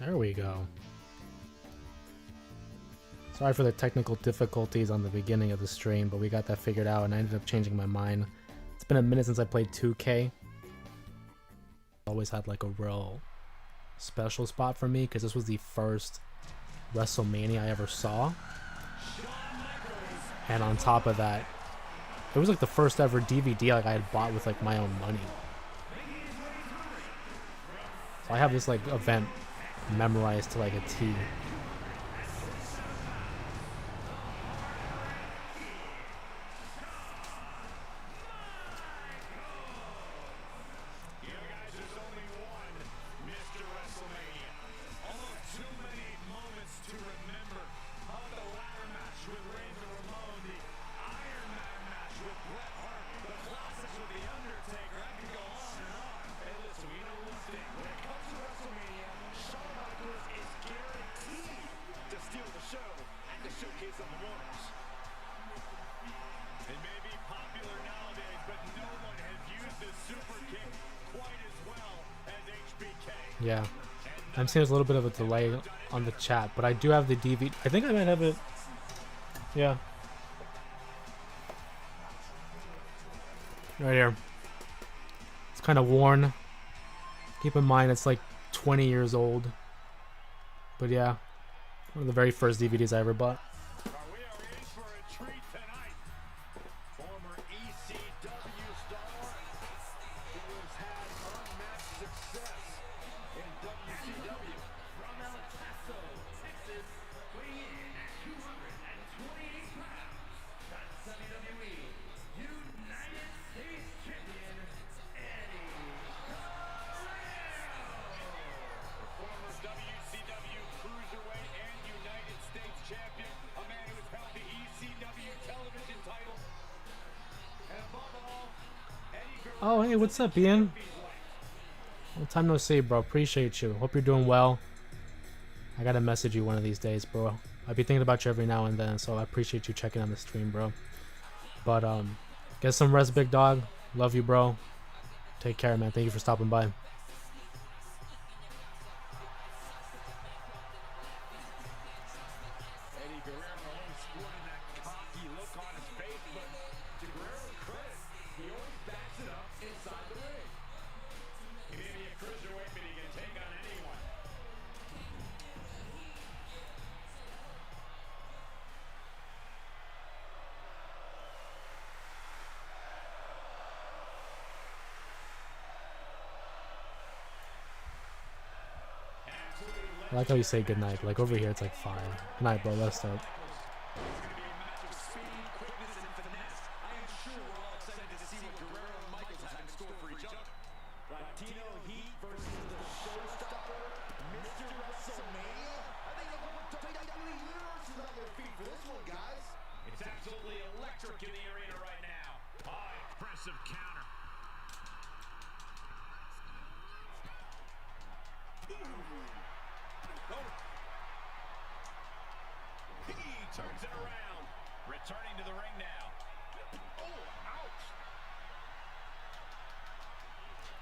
There we go. Sorry for the technical difficulties on the beginning of the stream, but we got that figured out and I ended up changing my mind. It's been a minute since I played 2K. Always had like a real special spot for me because this was the first WrestleMania I ever saw. And on top of that, it was like the first ever DVD like I had bought with like my own money. So I have this like event memorized to like a T. Yeah, I'm seeing there's a little bit of a delay on the chat, but I do have the DVD. I think I might have it. Yeah. Right here. It's kind of worn. Keep in mind it's like 20 years old. But yeah, one of the very first DVDs I ever bought. Oh, hey, what's up, Ian? Long time no see, bro. Appreciate you. Hope you're doing well. I gotta message you one of these days, bro. I'll be thinking about you every now and then, so I appreciate you checking on the stream, bro. But, get some rest, big dog. Love you, bro. Take care, man. Thank you for stopping by. I like how you say goodnight. Like over here, it's like 5. Good night, bro. Let's start.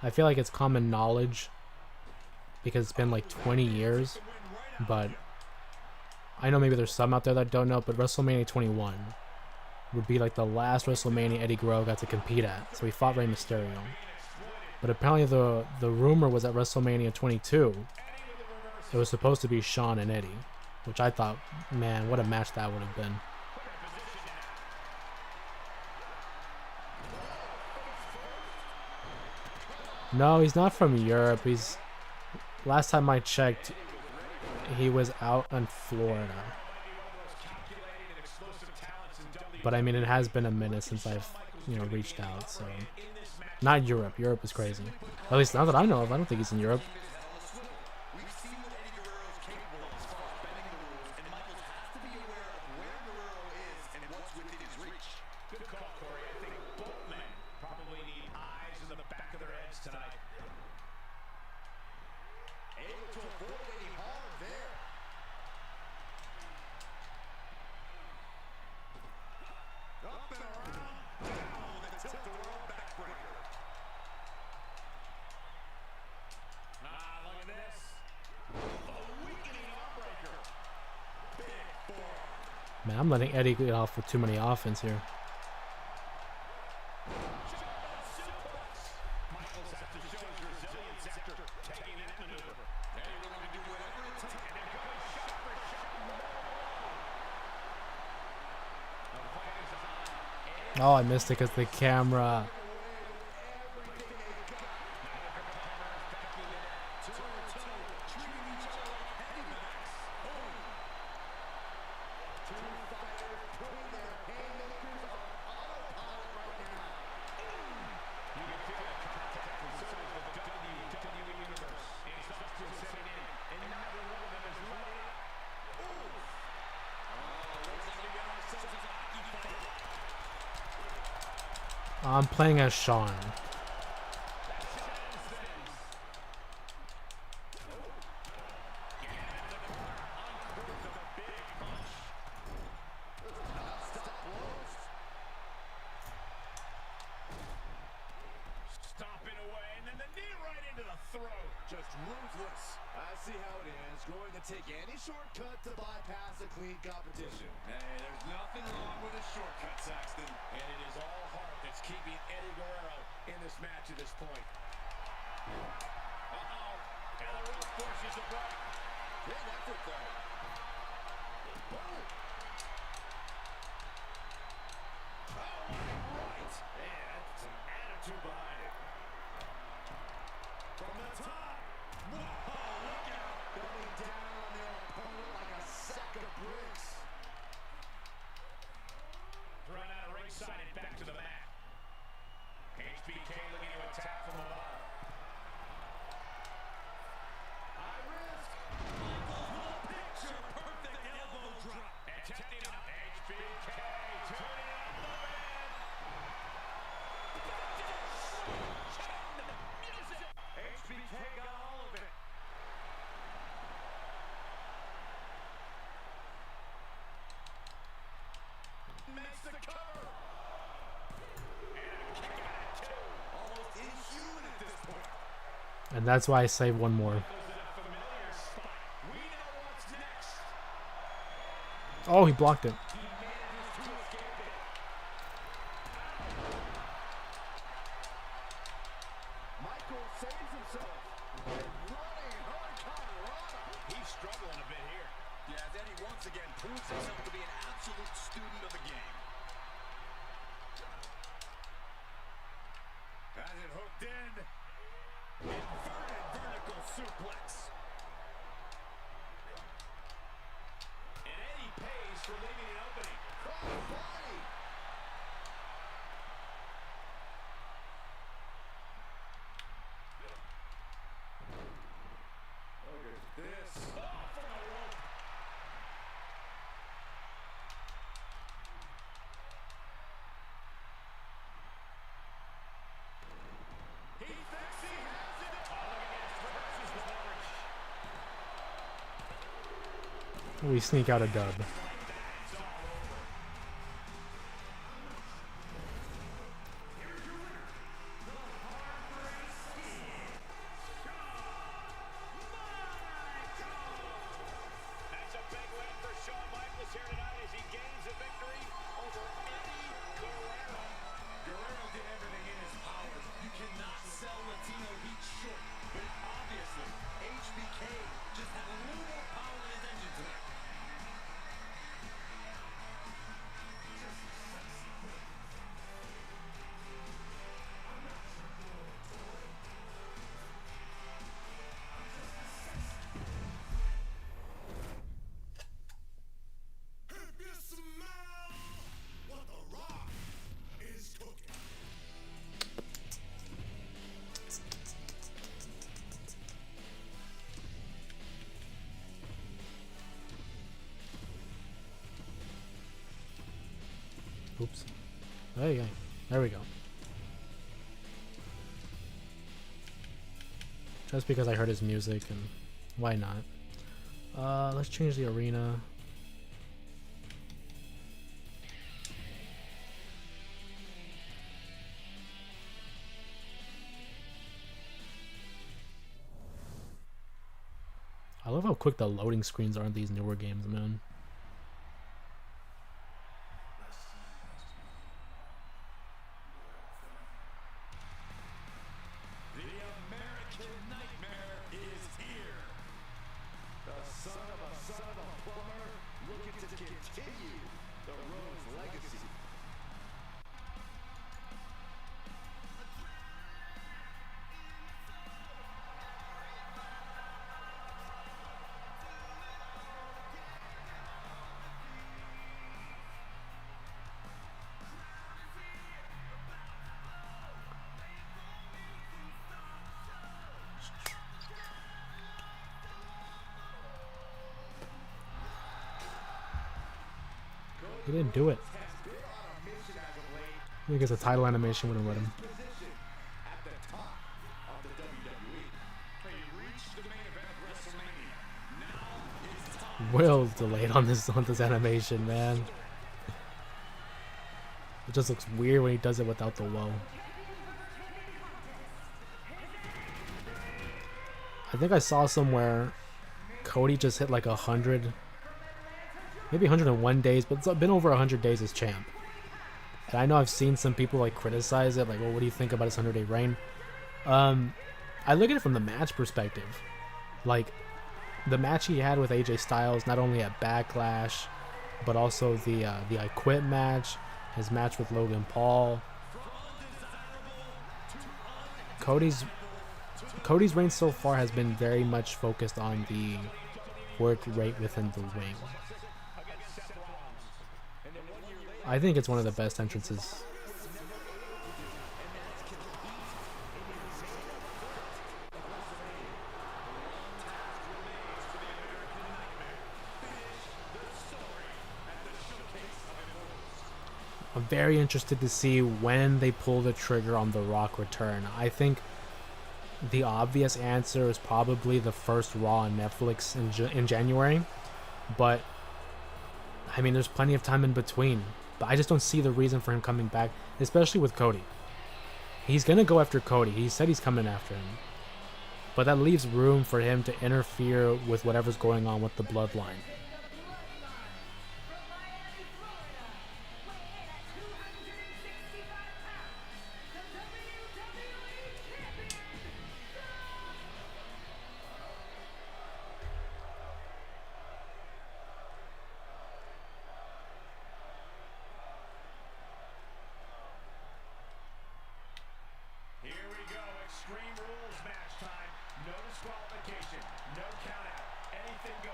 I feel like it's common knowledge because it's been like 20 years, but I know maybe there's some out there that don't know, but WrestleMania 21 would be like the last WrestleMania Eddie Guerrero got to compete at, so he fought Rey Mysterio. But apparently the rumor was at WrestleMania 22, it was supposed to be Shawn and Eddie, which I thought, man, what a match that would have been. No, he's not from Europe. He's, last time I checked, he was out in Florida. But I mean, it has been a minute since I've, reached out, so. Not Europe. Europe is crazy. At least not that I know of. I don't think he's in Europe. Man, I'm letting Eddie get off with too many offense here. Oh, I missed it because the camera. I'm playing as Sean. Just ruthless. I see how it is. Going to take any shortcut to bypass a clean competition. Hey, there's nothing wrong with a shortcut, Saxton. And it is all heart that's keeping Eddie Guerrero in this match at this point. Uh-oh. And the rope forces a break. Great effort, though. Boom. Oh, right. And that's some attitude behind it. From the top. Whoa, look out. Going down on their opponent like a sack of bricks. Run out of ringside and back to the mat. HBK looking to attack from the bottom. High risk. Picture perfect elbow drop. And tapping out HBK. Turning on the man. HBK got all of it. Makes the cover. And a kick out at two. Almost inhuman at this point. And that's why I saved one more. Oh, he blocked it. He's struggling a bit here. Yeah, then he once again proves himself to be an absolute student of the game. Has it hooked in. Inverted vertical suplex. And Eddie pays for leaving an opening. Crossbody. Look at this. Oh, from the rope. He thinks he has it. Oh, look at this. Reverses the leverage. We sneak out a dub. Oops. There you go. There we go. Just because I heard his music, and why not? Let's change the arena. I love how quick the loading screens are in these newer games, man. He didn't do it. I guess the title animation wouldn't let him. At the top of the WWE. He reached the main event of WrestleMania. Now it's time. Will's delayed on this animation, man. It just looks weird when he does it without the whoa. I think I saw somewhere Cody just hit like 100, maybe 101 days, but it's been over 100 days as champ. And I know I've seen some people like criticize it, like, well, what do you think about his 100-day reign? I look at it from the match perspective. Like, the match he had with AJ Styles, not only at Backlash, but also the I Quit match, his match with Logan Paul. Cody's reign so far has been very much focused on the work rate within the ring. I think it's one of the best entrances. I'm very interested to see when they pull the trigger on The Rock return. I think the obvious answer is probably the first Raw on Netflix in January, but I mean, there's plenty of time in between. But I just don't see the reason for him coming back, especially with Cody. He's gonna go after Cody. He said he's coming after him, but that leaves room for him to interfere with whatever's going on with the bloodline.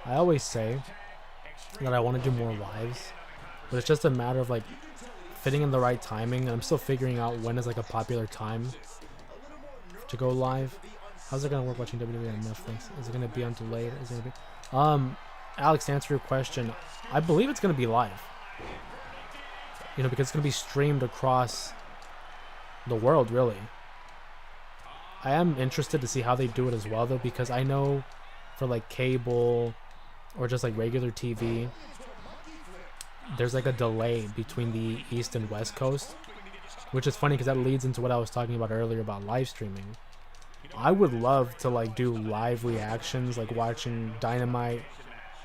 I always say that I want to do more lives, but it's just a matter of like fitting in the right timing. I'm still figuring out when is like a popular time to go live. How's it gonna work watching WWE on Netflix? Is it gonna be on delay? Is it gonna be Alex, to answer your question, I believe it's gonna be live. You know, because it's gonna be streamed across the world, really. I am interested to see how they do it as well, though, because I know for like cable or just like regular TV, there's like a delay between the East and West Coast, which is funny because that leads into what I was talking about earlier about live streaming. I would love to like do live reactions, like watching Dynamite,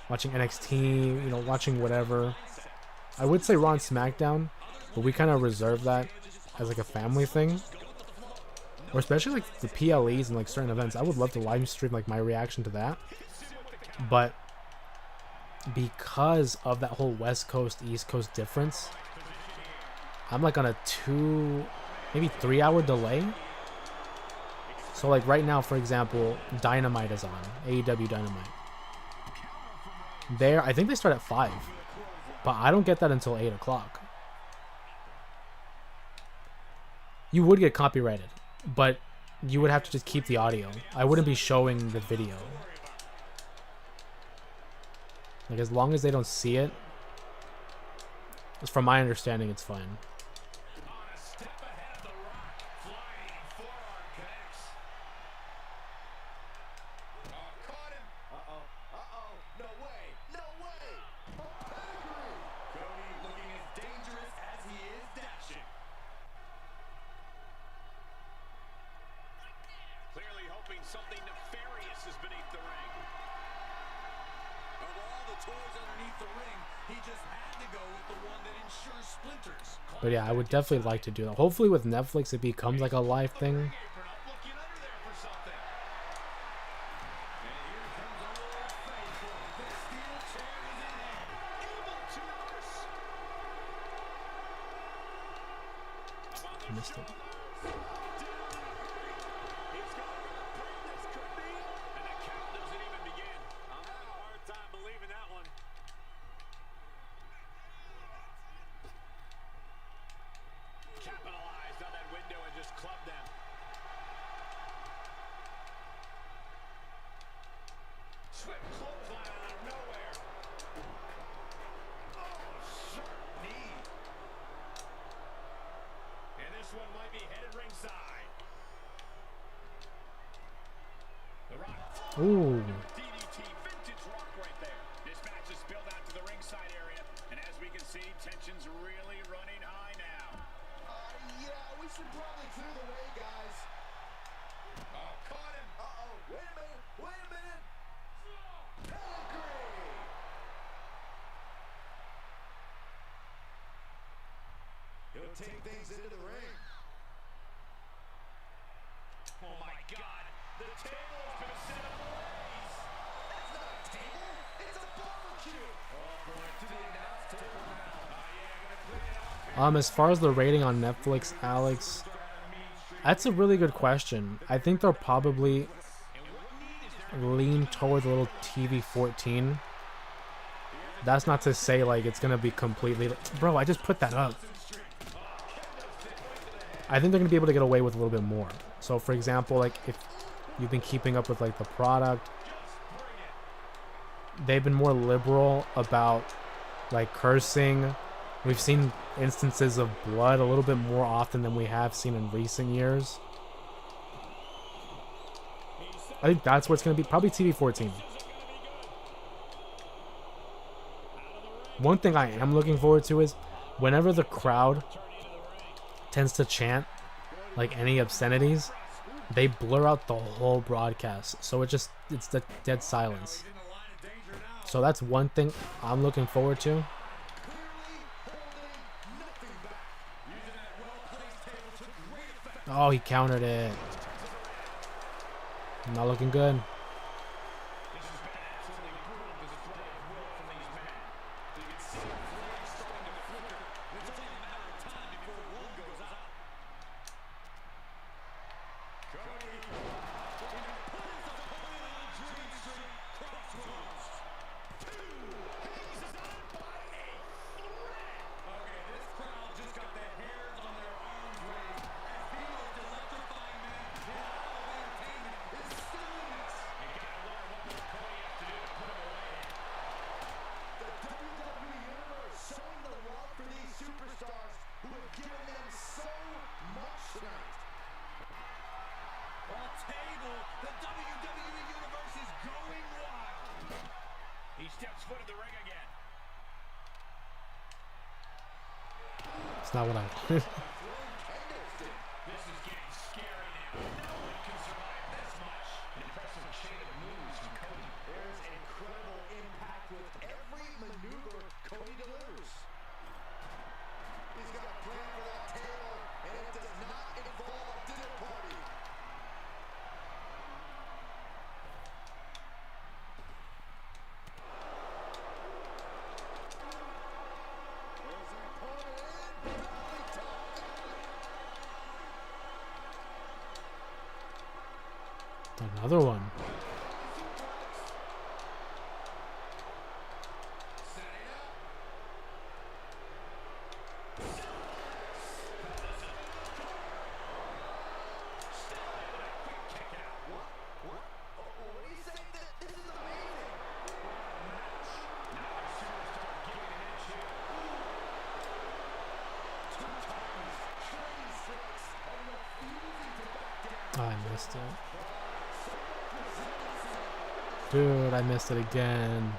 watching NXT, you know, watching whatever. I would say Raw and SmackDown, but we kind of reserve that as like a family thing. Or especially like the PLEs and like certain events. I would love to live stream like my reaction to that. But because of that whole West Coast, East Coast difference, I'm like on a 2, maybe 3 hour delay. So like right now, for example, Dynamite is on. AEW Dynamite. There, I think they start at 5. But I don't get that until 8 o'clock. You would get copyrighted, but you would have to just keep the audio. I wouldn't be showing the video. Like, as long as they don't see it, from my understanding, it's fine. Something nefarious is beneath the ring. Of all the toys underneath the ring, he just had to go with the one that ensures splinters. But yeah, I would definitely like to do that. Hopefully with Netflix it becomes like a live thing. I missed it. Capitalized on that window and just clubbed them. Swift clothesline out of nowhere. Oh, sharp Ooh. DDT, vintage rock right there. This match is spilled out to the ringside area, and as we can see, tension's really running high now. Yeah, we should probably clear the way, guys. Oh, caught him. Uh-oh. Wait a minute. Wait a minute. Pedigree. He'll take things into the ring. Oh my God, the table has been set ablaze. That's not a table. It's a barbecue. Oh, boy, to the announce table now. Yeah, gonna clean it up. As far as the rating on Netflix, Alex, that's a really good question. I think they'll probably lean towards a little TV 14. That's not to say like it's gonna be completely. Bro, I just put that up. I think they're gonna be able to get away with a little bit more. So, for example, like if you've been keeping up with like the product, they've been more liberal about like cursing. We've seen instances of blood a little bit more often than we have seen in recent years. I think that's what it's going to be. Probably TV 14. One thing I am looking forward to is whenever the crowd tends to chant like any obscenities, they blur out the whole broadcast. So it's the dead silence. So that's one thing I'm looking forward to. Oh, he countered it. Not looking good. The WWE Universe is going wild. He steps foot in the ring again. It's not what I wanted. This is getting scary now. No one can survive this much. An impressive chain of moves from Cody. There's incredible impact with every maneuver Cody delivers. He's got a plan for that table, and it does not involve a dinner party. Another one. Oh, I missed it. Dude, I missed it again.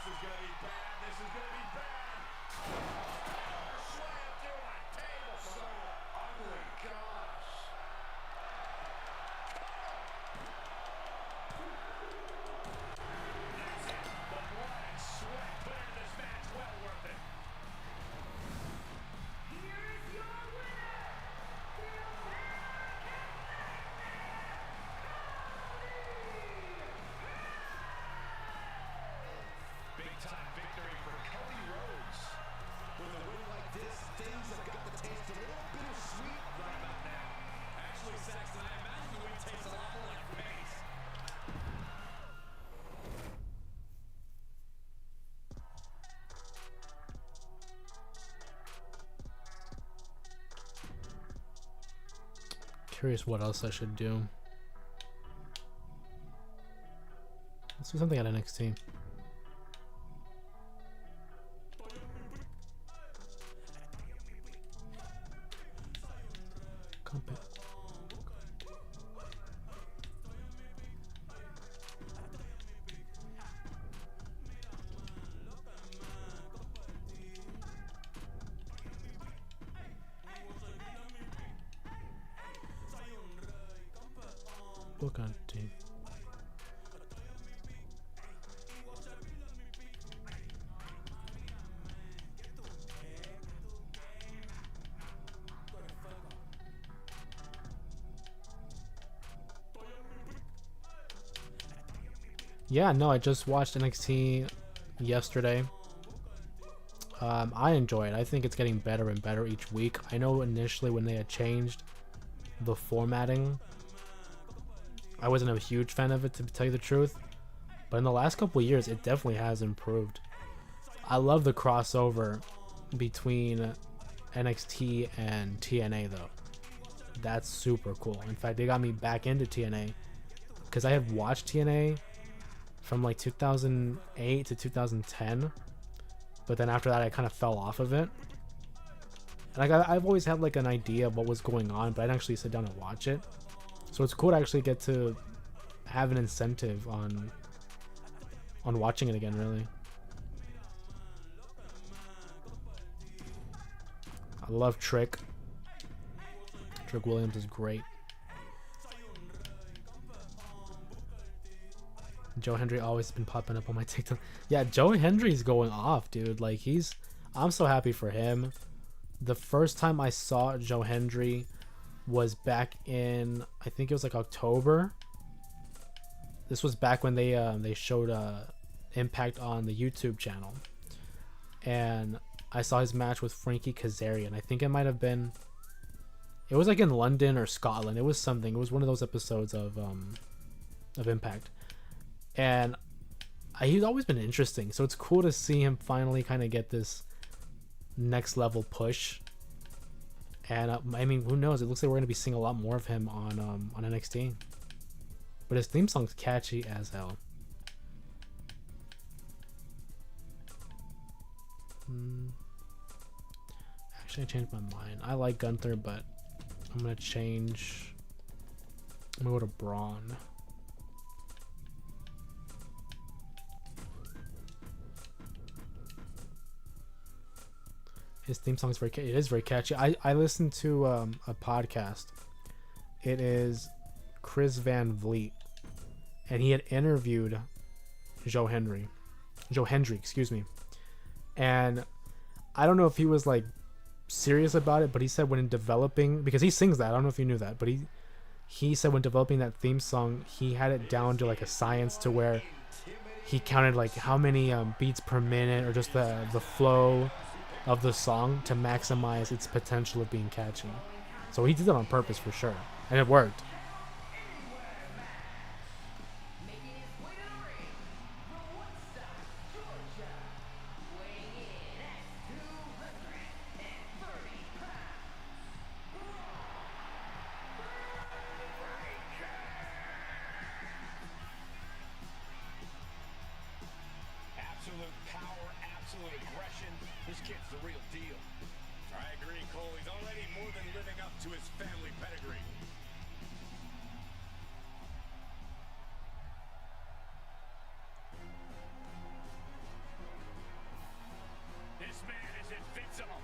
This is going to be bad. This is going to be Curious what else I should do. Let's do something at NXT. Company. Book on team. Yeah, no, I just watched NXT yesterday. I enjoy it. I think it's getting better and better each week. I know initially when they had changed the formatting, I wasn't a huge fan of it, to tell you the truth. But in the last couple of years, it definitely has improved. I love the crossover between NXT and TNA, though. That's super cool. In fact, they got me back into TNA because I had watched TNA from like 2008 to 2010, but then after that I kind of fell off of it. Like I've always had like an idea of what was going on, but I didn't actually sit down and watch it. So it's cool to actually get to have an incentive on watching it again, really. I love Trick. Trick Williams is great. Joe Hendry always been popping up on my TikTok. Yeah, Joe Hendry's going off, dude. Like I'm so happy for him. The first time I saw Joe Hendry was back in, I think it was like October. This was back when they showed Impact on the YouTube channel, and I saw his match with Frankie Kazarian. I think it might have been, it was like in London or Scotland. It was something. It was one of those episodes of Impact. And he's always been interesting, so it's cool to see him finally kind of get this next level push. And I mean, who knows? It looks like we're gonna be seeing a lot more of him on NXT. But his theme song's catchy as hell. Actually, I changed my mind. I like Gunther, but I'm gonna change. I'm gonna go to Braun. His theme song is it is very catchy. I listened to a podcast. It is Chris Van Vliet, and he had interviewed Joe Hendry, excuse me. And I don't know if he was like serious about it, but he said when developing, because he sings that, I don't know if you knew that, but he said when developing that theme song, he had it down to like a science, to where he counted like how many beats per minute, or just the flow of the song, to maximize its potential of being catchy. So he did it on purpose for sure, and it worked. Absolute power, absolute aggression. This kid's the real deal. I agree, Cole. He's already more than living up to his family pedigree. This man is invincible.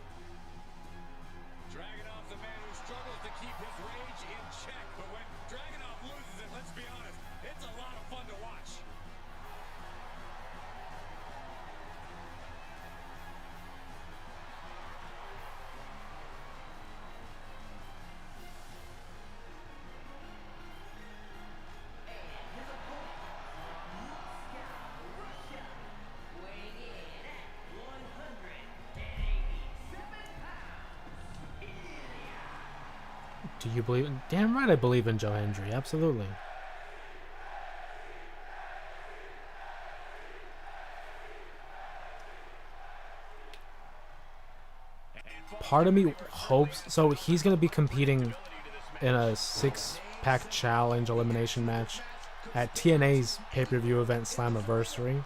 Dragunov, the man who struggles to keep his rage in check. But when Dragunov loses it, let's be honest, it's a lot of fun to watch. Do you believe in? Damn right I believe in Joe Hendry. Absolutely. Part of me hopes so. He's gonna be competing in a 6-pack challenge elimination match at TNA's pay-per-view event Slammiversary,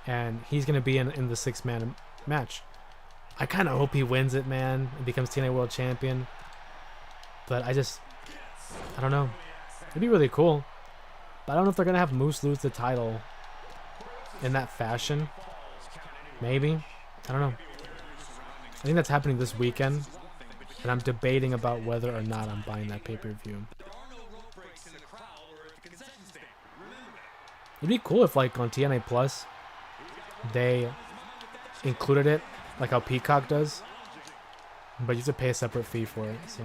and he's gonna be in the 6-man match. I kind of hope he wins it, man, and becomes TNA World Champion. But I don't know. It'd be really cool. But I don't know if they're gonna have Moose lose the title in that fashion. Maybe. I don't know. I think that's happening this weekend, and I'm debating about whether or not I'm buying that pay-per-view. It'd be cool if, like, on TNA Plus, they included it, like how Peacock does, but you have to pay a separate fee for it. So.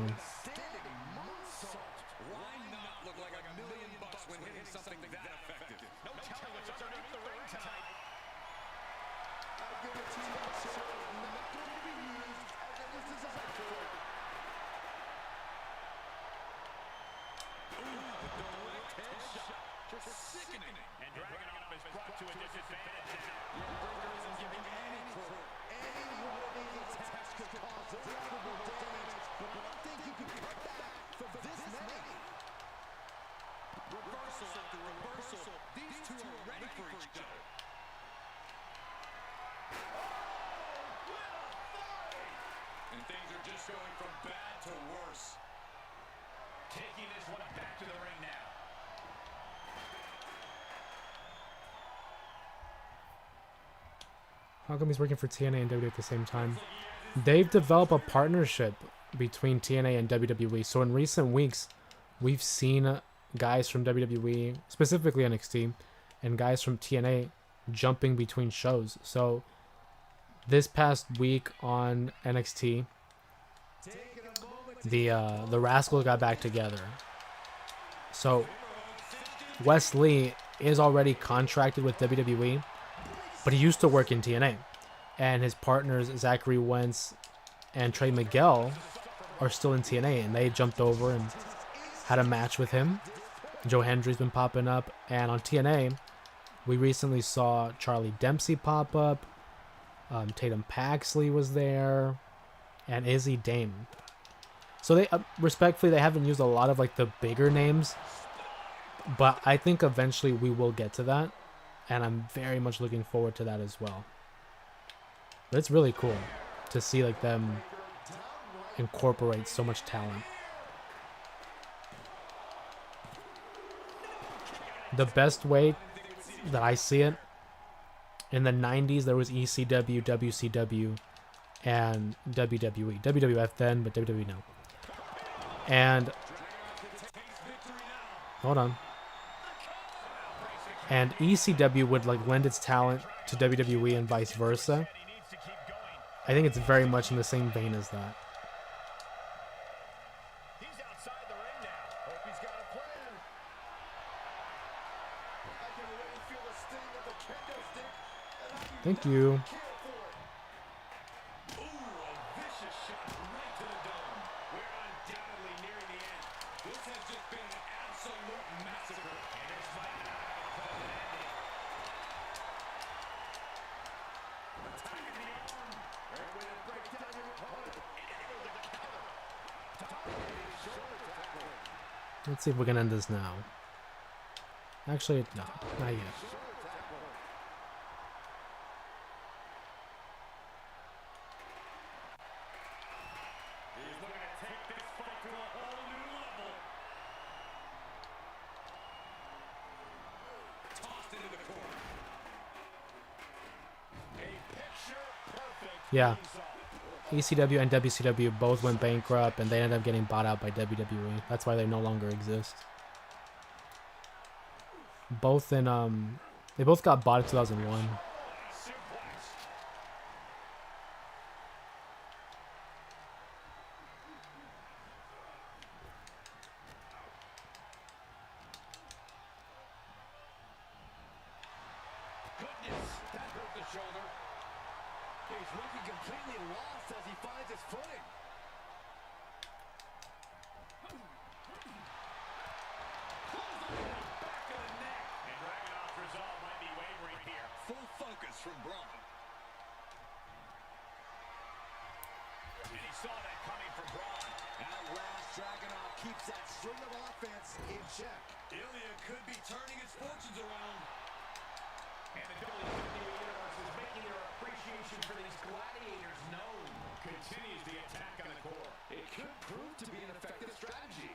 And things are just going from bad to worse. Taking this one back to the ring now. How come he's working for TNA and WWE at the same time? They've developed a partnership between TNA and WWE. So in recent weeks, we've seen guys from WWE, specifically NXT, and guys from TNA jumping between shows. So this past week on NXT, the Rascals got back together. So Wes Lee is already contracted with WWE, but he used to work in TNA. And his partners, Zachary Wentz and Trey Miguel, are still in TNA, and they jumped over and had a match with him. Joe Hendry's been popping up, and on TNA, we recently saw Charlie Dempsey pop up. Tatum Paxley was there, and Izzy Dame. So they, respectfully, they haven't used a lot of like the bigger names, but I think eventually we will get to that, and I'm very much looking forward to that as well. But it's really cool to see like them incorporate so much talent. The best way that I see it, in the 90s, there was ECW, WCW, and WWE. WWF then, but WWE now. And, hold on. And ECW would like lend its talent to WWE and vice versa. I think it's very much in the same vein as that. Thank you. Let's see if we can end this now. Actually, no, not yet. Yeah. ECW and WCW both went bankrupt, and they ended up getting bought out by WWE. That's why they no longer exist. Both in they both got bought in 2001. He's looking completely lost as he finds his footing. Full focus from Braun. And he saw that coming from Braun. At last, Dragunov keeps that string of offense in check. Ilya could be turning his fortunes around. And the WWE Universe is making their appreciation for these gladiators known. Continues the attack on the core. It could prove to be an effective strategy.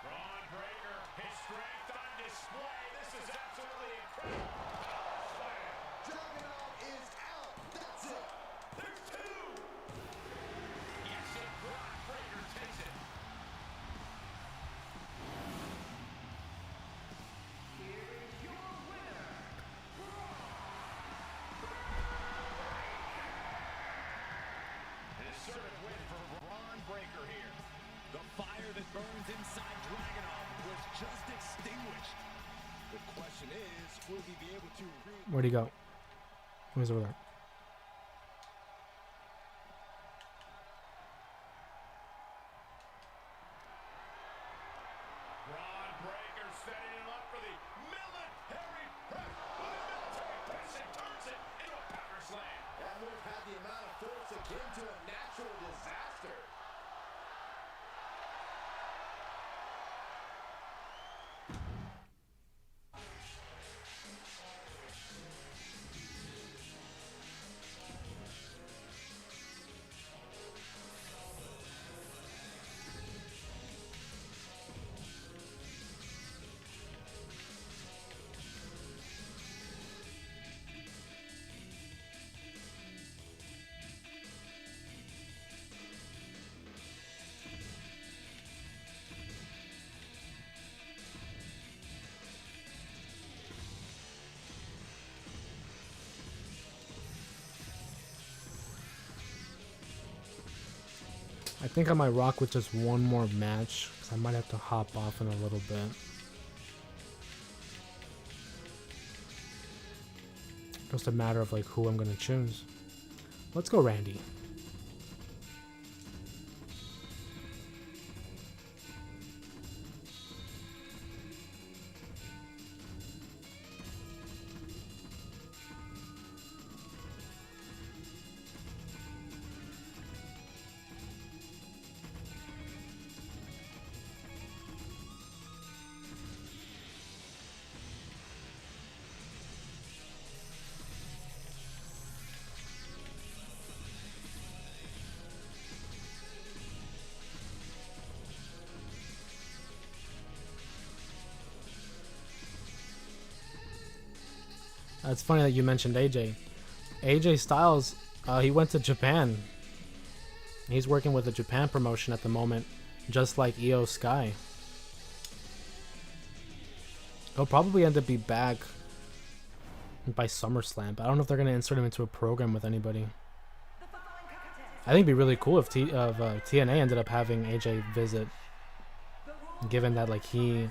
Braun Breaker, his strength on display. This is absolutely incredible. Power slam. Juggernaut is out. That's it. There's two. Yes, and Braun Breaker takes it. Here is your winner, an assertive win for Braun Breaker here. The fire that burns inside Dragunov was just extinguished. The question is, will he be able to... Where'd he go? He's over there. Braun Breaker setting him up for the military press. With a military press and turns it into a power slam. That move had the amount of force akin to a natural disaster. I think I might rock with just one more match, because I might have to hop off in a little bit. Just a matter of like who I'm gonna choose. Let's go Randy. It's funny that you mentioned AJ. AJ Styles, he went to Japan. He's working with a Japan promotion at the moment, just like Io Sky. He'll probably end up be back by SummerSlam, but I don't know if they're going to insert him into a program with anybody. I think it'd be really cool if TNA ended up having AJ visit, given that like he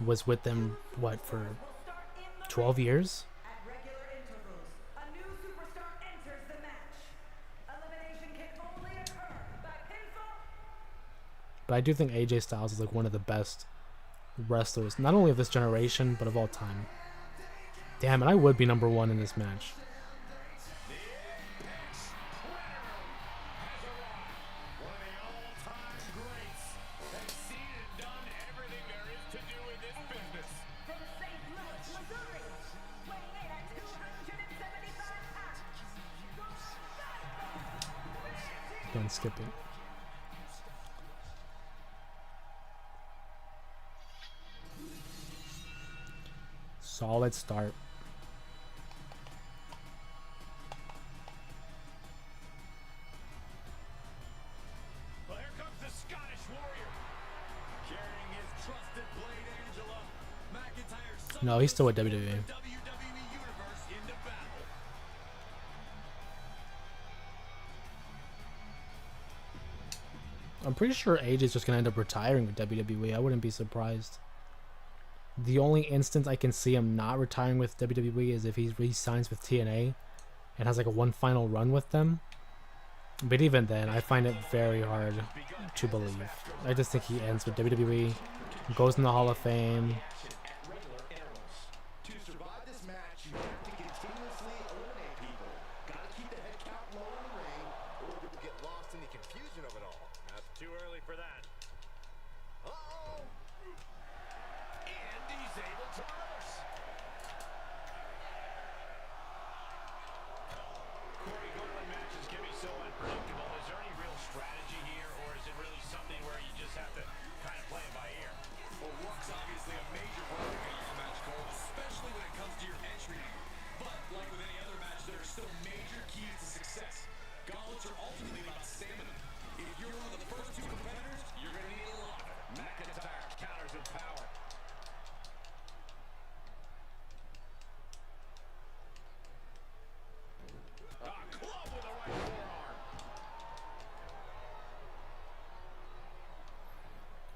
was with them, what, for 12 years? But I do think AJ Styles is like one of the best wrestlers, not only of this generation, but of all time. Damn it, I would be number one in this match. Don't skip it. Solid start. Well, here comes the Scottish Warrior. Carrying his trusted blade, Angela. McIntyre. No, he's still with WWE. WWE Universe into battle. I'm pretty sure AJ's just gonna end up retiring with WWE. I wouldn't be surprised. The only instance I can see him not retiring with WWE is if he re-signs with TNA and has like a one final run with them. But even then, I find it very hard to believe. I just think he ends with WWE, goes in the Hall of Fame. To survive this match, you have to continuously eliminate people. Gotta keep the head count low in the ring, or you'll get lost in the confusion of it all. Not too early for that.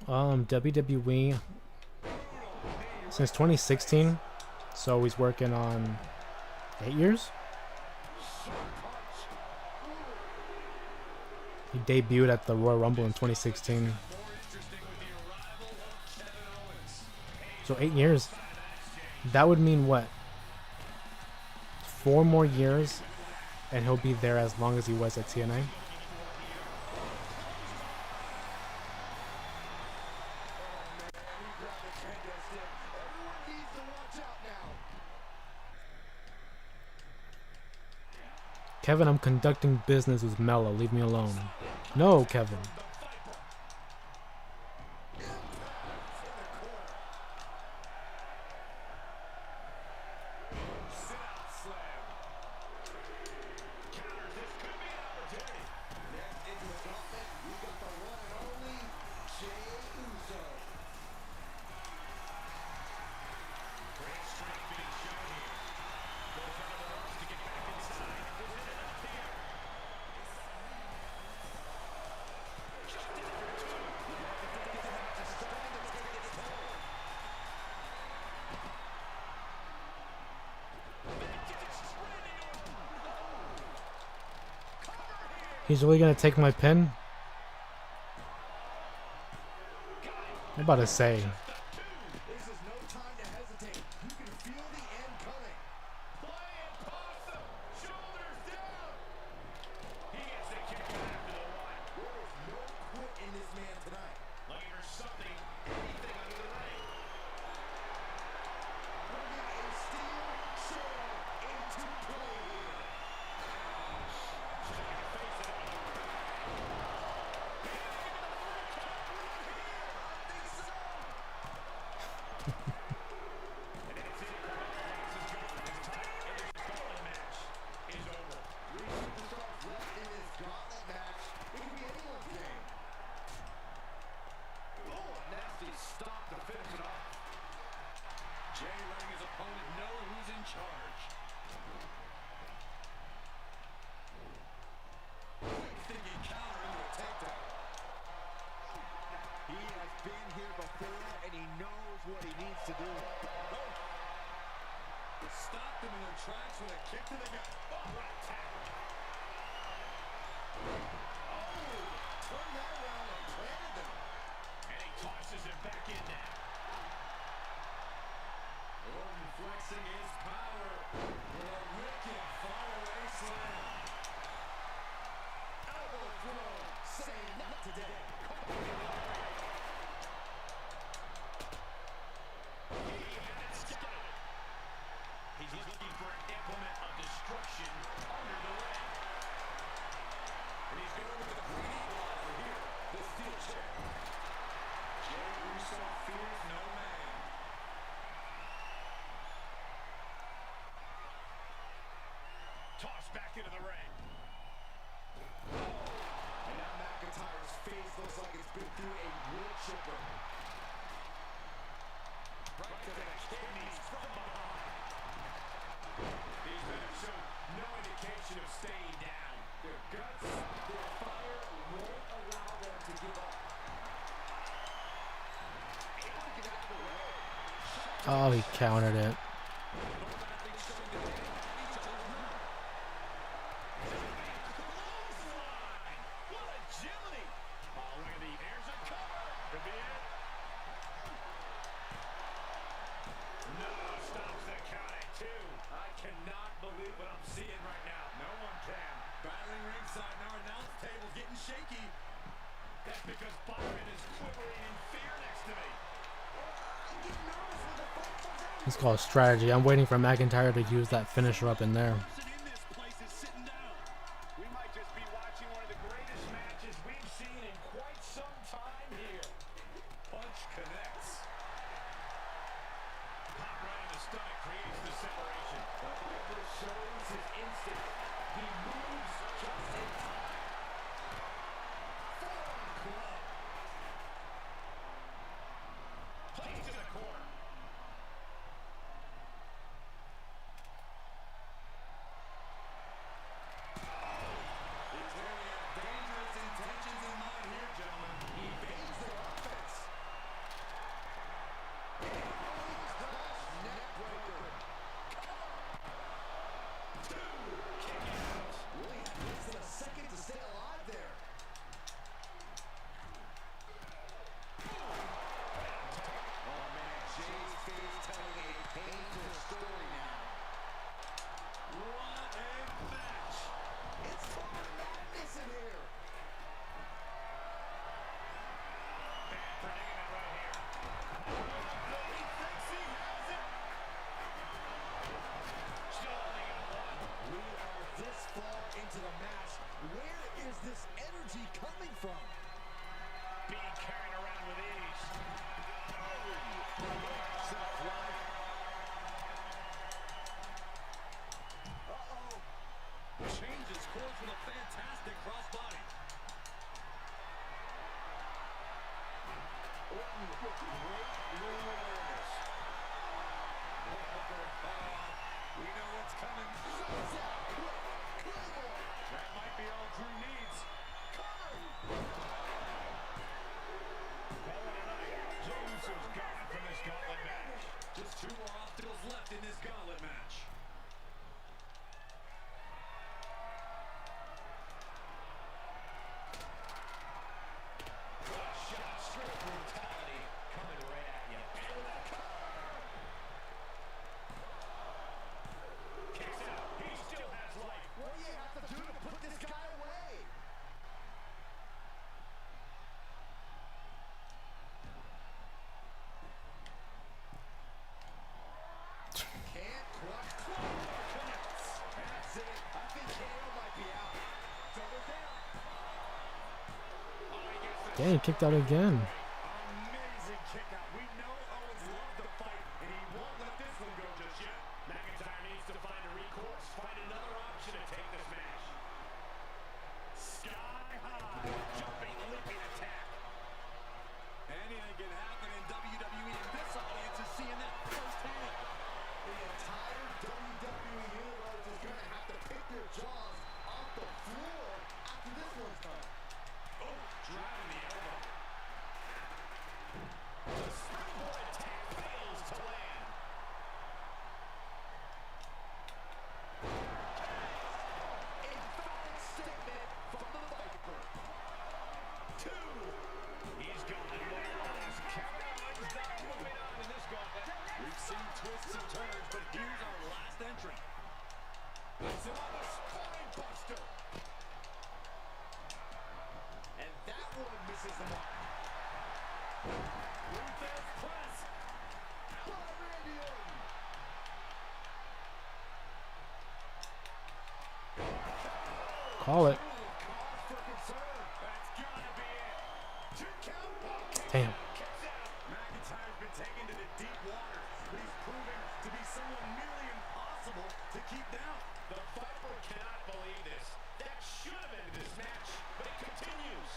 WWE since 2016, so he's working on 8 years. He debuted at the Royal Rumble in 2016, so 8 years. That would mean what? 4 more years, and he'll be there as long as he was at TNA. Kevin, I'm conducting business with Mello. Leave me alone. No, Kevin. He's really gonna take my pin? I'm about to say. This is no time to hesitate. You can feel the end coming. Playing possum. Shoulders down. He gets the kick after the one. There is no quit in this man tonight. Looking for something, anything under the ring. Bringing a steel chair into play here. What he needs to do. Stopped him in their tracks with a kick to the gut. Oh, what a tackle. Oh, turned that around and planted them. And he tosses him back in now. Orton flexing his power with a wicked faraway slam. Elbow throw. Say not today. He's looking for an implement of destruction under the ring. And he's going with a great equalizer here. The steel chair. Jey Uso fears no man. Tossed back into the ring. And now McIntyre's face looks like it's been through a wood chipper. Right to the kidneys from behind. These men have shown no indication of staying down. Their guts, their fire won't allow them to give up. Able to get out of the way. Oh, he countered it. What agility! Oh, look at the, there's a cover. Could be it. No, stops the count at 2. I cannot believe what I'm seeing right now. No one can. Battling ringside and our announce table's getting shaky. That's because Byron is quivering in fear next to me. I get nervous when the fight comes out. It's called strategy. I'm waiting for McIntyre to use that finisher up in there. Person in this place is sitting down. We might just be watching one of the greatest matches we've seen in quite some time here. Punch connects. Pop right in the stomach creates the separation. Piper shows his instinct. He moves just in time. Forearm club. Plays to the corner. with great room awareness. We know what's coming. That might be all Drew needs. James is gone from this gauntlet match. Just 2 more obstacles left in this gauntlet match. Shot straight brutality coming right at you. Kicks out. He still has life. What do you have to do to put this guy away? Can't quite connects. That's it. I think KO might be out. Double down. Dang, he kicked out again. Amazing kick out. We know Owens loves to fight, and he won't let this one go just yet. McIntyre needs to find a recourse, find another option to take this match. Sky high, jumping, leaping attack. Anything can happen in WWE, and this audience is seeing that firsthand. The entire WWE universe is going to have to pick their jaws off the floor after this one's done. Oh, driving the elbow. The springboard attack fails to land. Emphatic statement from the Viper. 2. He's gone. Morales. Kevin Owens not moving on in this gauntlet. We've seen twists and turns, but here's our last entry. It's another spine buster. And that one misses the mark. Reverse press. Randy Orton. Call it. Cause for concern. That's gotta be it. 2 count. Damn. Kicks out. McIntyre's been taken to the deep water, but he's proven to be someone nearly impossible to keep down. The Viper cannot believe this. That should have ended this match, but it continues.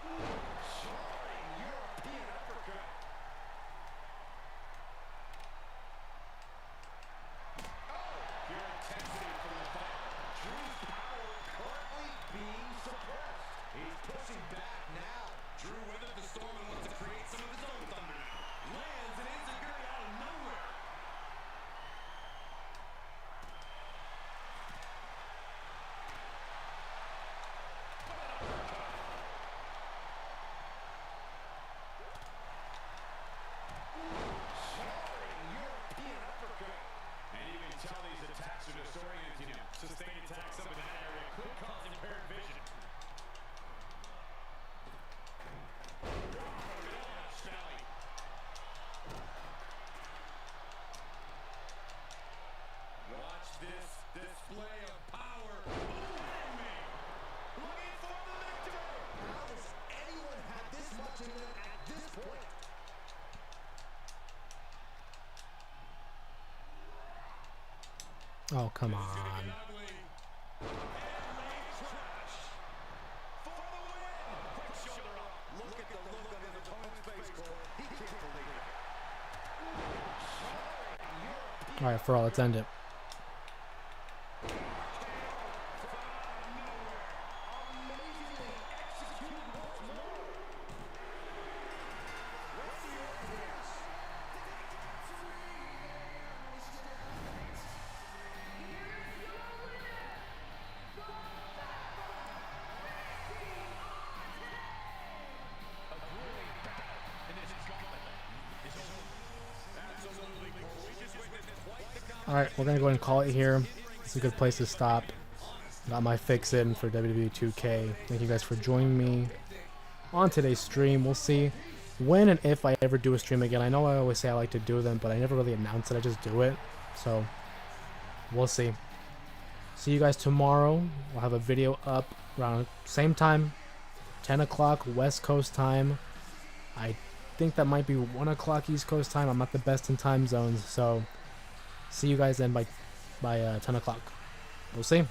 Soaring European uppercut. Pure intensity from the Viper. Drew's power currently being suppressed. He's pushing back now. Drew weathered the storm and wants to create some of his own thunder now. Lands an enziguri out of nowhere. Soaring European uppercut. And you can tell these attacks are disorienting him. Sustained attacks up in that area could cause impaired vision. Smelly. Watch this display of power. Looking for the victory. How does anyone have this much in them at this point? Oh, come on. Ugly. And ladies crash. For the win. Quick shoulder up. Look at the look on his opponent's face, Cole. He can't believe it. All right, for all, let's end it. Amazingly executed once more. Randy Orton wins. Alright, we're gonna go ahead and call it here. It's a good place to stop. Got my fix in for WWE 2K. Thank you guys for joining me on today's stream. We'll see when and if I ever do a stream again. I know I always say I like to do them, but I never really announce it. I just do it. So, we'll see. See you guys tomorrow. We'll have a video up around same time, 10 o'clock West Coast time. I think that might be 1 o'clock East Coast time. I'm not the best in time zones, so see you guys then by 10 o'clock. We'll see.